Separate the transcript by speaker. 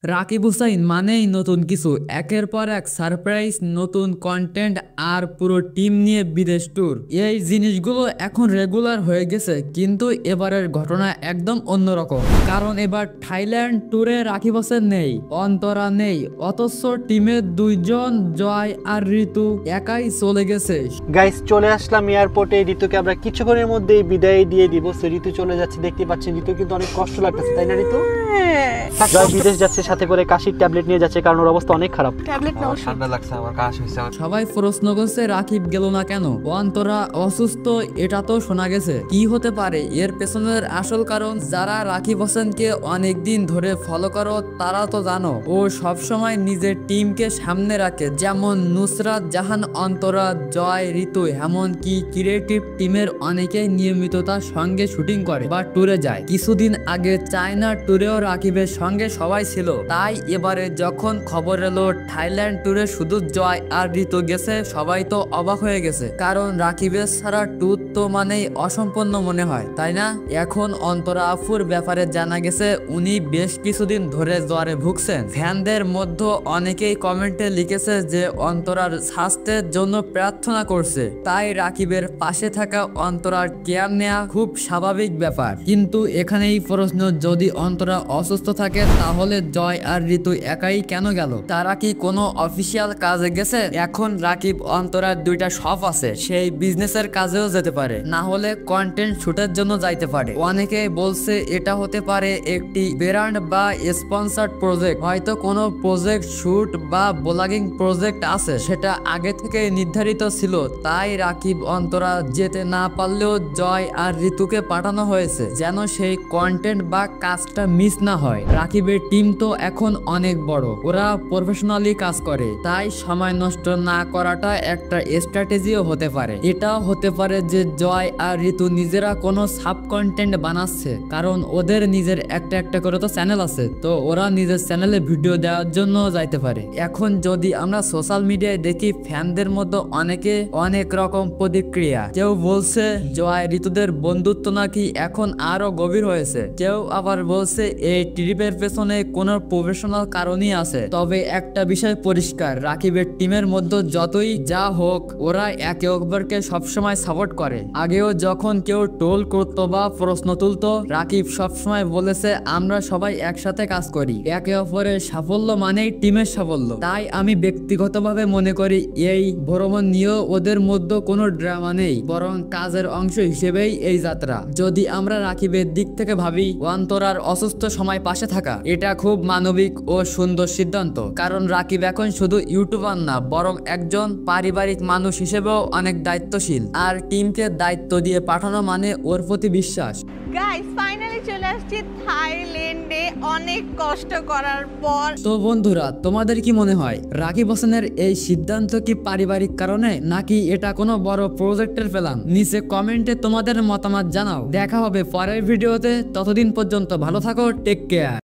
Speaker 1: রাকিব হুসাইন মানেই নতুন কিছু, একের পর এক সারপ্রাইজ, নতুন কন্টেন্ট আর পুরো টিম নিয়ে বিদেশ ট্যুর। এই জিনিসগুলো এখন রেগুলার হয়ে গেছে, কিন্তু এবারের ঘটনা একদম অন্যরকম। কারণ এবার থাইল্যান্ড ট্যুরে রাকিব হোসেন নেই, অন্তরা নেই, অথচ টিমের দুইজন জয় আর ঋতু একাই চলে গেছে।
Speaker 2: গাইস, চলে আসলাম এয়ারপোর্টে। ঋতুকে আমরা কিছুক্ষণের মধ্যেই বিদায় দিয়ে দিব। ঋতু চলে যাচ্ছে, দেখতে পাচ্ছেন। ঋতু কিন্তু অনেক কষ্ট লাগতেছে, তাই না ঋতু? জয় বিদেশ যাচ্ছে, সাথে করে কাশির ট্যাবলেট নিয়ে যাচ্ছে, কারণ ওর অবস্থা অনেক খারাপ।
Speaker 3: ট্যাবলেট নাও,
Speaker 4: ঠান্ডা লাগছে, আমার কাশ হইছে।
Speaker 1: সবাই প্রশ্ন করছে রাকিব গেল না কেন, অন্তরা অসুস্থ, এটা তো শোনা গেছে। কি হতে পারে এর পেছনের আসল কারণ? যারা রাকিব হোসেনকে অনেকদিন ধরে ফলো করো তারা তো জানো, ও সবসময় নিজের টিমকে সামনে রাখে। যেমন নুসরাত জাহান, অন্তরা, জয়, ঋতু, এমনকি ক্রিয়েটিভ টিমের অনেকেই নিয়মিত তার সঙ্গে শুটিং করে বা ট্যুরে যায়। কিছুদিন আগে চায়না ট্যুরেও রাকিবের সঙ্গে সবাই ছিল। তাই এবারে যখন খবর এলো থাইল্যান্ড ট্যুরে শুধু জয় আর ঋতু গেছে, সবাই তো অবাক হয়ে গেছে। কারণ রাকিবের ছাড়া ট্যুর তো মানেই অসম্পূর্ণ মনে হয়, তাই না? এখন অন্তরা আফুর ব্যাপারে জানা গেছে উনি বেশ কিছুদিন ধরে জ্বরে ভুগছেন। ফ্যানদের মধ্যে অনেকেই কমেন্টে লিখেছে যে অন্তরার স্বাস্থ্যের জন্য প্রার্থনা করছে। তাই রাকিবের পাশে থাকা অন্তরার কেয়ার নেওয়া খুব স্বাভাবিক ব্যাপার। কিন্তু এখানেই প্রশ্ন, যদি অন্তরা অসুস্থ থাকে তাহলে জয় আর ঋতু একাই কেন গেল? তারা কি কোনো অফিসিয়াল কাজে গেছে? এখন রাকিব অন্তরার দুইটা শপ আছে, সেই বিজনেসের কাজেও যেতে পারে, না হলে কন্টেন্ট শুটের জন্য যাইতে পারে। অনেকে বলছে এটা হতে পারে একটি ব্র্যান্ড বা স্পন্সর্ড প্রজেক্ট, হয়তো কোনো প্রজেক্ট শুট বা ব্লগিং প্রজেক্ট আছে, সেটা আগে থেকে নির্ধারিত ছিল। তাই রাকিব অন্তরা যেতে না পারলেও জয় আর ঋতুকে পাঠানো হয়েছে, যেন সেই কন্টেন্ট বা কাজটা মিস না হয়। রাকিবের টিম তো এখন অনেক বড়, ওরা প্রফেশনালি কাজ করে, তাই সময় নষ্ট না করাটা একটা স্ট্র্যাটেজিও হতে পারে। এটাও হতে পারে যে জয় আর ঋতু নিজেরা কোনো সাব কন্টেন্ট বানাচ্ছে, কারণ ওদের নিজের একটা একটা করে তো চ্যানেল আছে, তো ওরা নিজের চ্যানেলে ভিডিও দেওয়ার জন্য যাইতে পারে। এখন যদি আমরা সোশ্যাল মিডিয়ায় দেখি, ফ্যানদের মধ্যে অনেকে অনেক রকম প্রতিক্রিয়া। কেউ বলছে জয় ঋতুদের বন্ধুত্ব নাকি এখন আরো গভীর হয়েছে, কেউ আবার বলছে এই ট্রিপের পেছনে কোনো প্রফেশনাল কারণই আছে। তবে একটা বিষয় পরিষ্কার, রাকিবের টিমের মধ্যে যতই যা হোক, ওরা একে অপরকে সবসময় সাপোর্ট করে। আগেও যখন কেউ টোল করতো বা প্রশ্ন তুলতো, রাকিব সবসময় বলেছে আমরা সবাই একসাথে কাজ করি, একে অপরের সাফল্য মানেই টিমের সাফল্য। তাই আমি ব্যক্তিগতভাবে মনে করি এই ভ্রমণ নিয়েও ওদের মধ্যে কোনো ড্রামা নেই, বরং কাজের অংশ হিসেবেই এই যাত্রা। যদি আমরা রাকিবের দিক থেকে ভাবি, অন্তরার অসুস্থ সময় পাশে থাকা এটা খুব মানবিক ও সুন্দর সিদ্ধান্ত। কারণ রাকিব এখন শুধু ইউটিউবার না, বরং একজন পারিবারিক মানুষ হিসেবেও অনেক দায়িত্বশীল। আর টিমকে দায়িত্ব দিয়ে পাঠানো মানে ওর প্রতি বিশ্বাস।
Speaker 3: গাইস, ফাইনালি চলে আসছি থাইল্যান্ডে অনেক কষ্ট করার পর।
Speaker 1: তো বন্ধুরা, তোমাদের কি মনে হয় রাকিব হোসেনের এই সিদ্ধান্ত কি পারিবারিক কারণে, নাকি এটা কোনো বড় প্রজেক্টের প্ল্যান? নিচে কমেন্টে তোমাদের মতামত জানাও। দেখা হবে পরের ভিডিওতে, ততদিন পর্যন্ত ভালো থাকো, টেক কেয়ার।